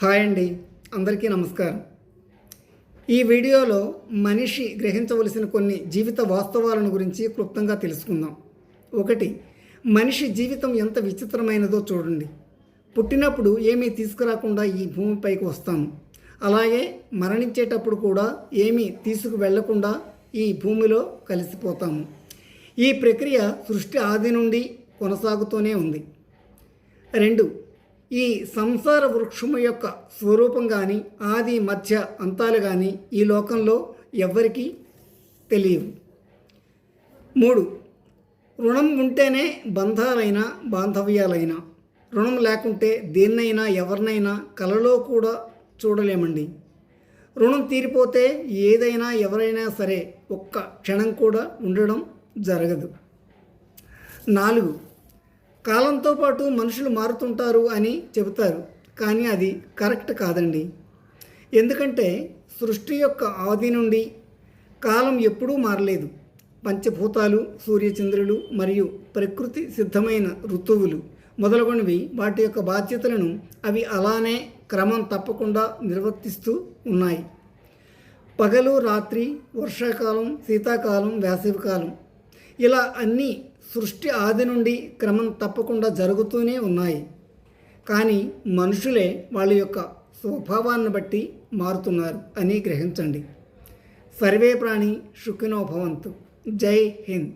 Hi అండి, అందరికీ నమస్కారం. ఈ వీడియోలో మనిషి గ్రహించవలసిన కొన్ని జీవిత వాస్తవాలను గురించి క్లుప్తంగా తెలుసుకుందాం. 1. మనిషి జీవితం ఎంత విచిత్రమైనదో చూడండి. పుట్టినప్పుడు ఏమీ తీసుకురాకుండా ఈ భూమిపైకి వస్తాము. అలాగే మరణించేటప్పుడు కూడా ఏమీ తీసుకువెళ్లకుండా ఈ భూమిలో కలిసిపోతాము. ఈ ప్రక్రియ సృష్టి ఆది నుండి కొనసాగుతూనే ఉంది. 2. ఈ సంసార వృక్షము యొక్క స్వరూపం కానీ ఆది మధ్య అంతాలు కానీ ఈ లోకంలో ఎవ్వరికీ తెలియవు. 3. రుణం ఉంటేనే బంధాలైనా బాంధవ్యాలైనా, రుణం లేకుంటే దేన్నైనా ఎవరినైనా కలలో కూడా చూడలేమండి. రుణం తీరిపోతే ఏదైనా ఎవరైనా సరే ఒక్క క్షణం కూడా ఉండడం జరగదు. 4. కాలంతో పాటు మనుషులు మారుతుంటారు అని చెబుతారు, కానీ అది కరెక్ట్ కాదండి. ఎందుకంటే సృష్టి యొక్క ఆది నుండి కాలం ఎప్పుడూ మారలేదు. పంచభూతాలు, సూర్యచంద్రులు మరియు ప్రకృతి సిద్ధమైన ఋతువులు మొదలగునవి వాటి యొక్క బాధ్యతలను అవి అలానే క్రమం తప్పకుండా నిర్వర్తిస్తూ ఉన్నాయి. పగలు, రాత్రి, వర్షాకాలం, శీతాకాలం, వేసవికాలం ఇలా అన్నీ సృష్టి ఆది నుండి క్రమం తప్పకుండా జరుగుతూనే ఉన్నాయి. కానీ మనుషులే వాళ్ళ యొక్క స్వభావాన్ని బట్టి మారుతున్నారు అని గ్రహించండి. సర్వే ప్రాణి సుఖినో భవంతు. జై హింద్.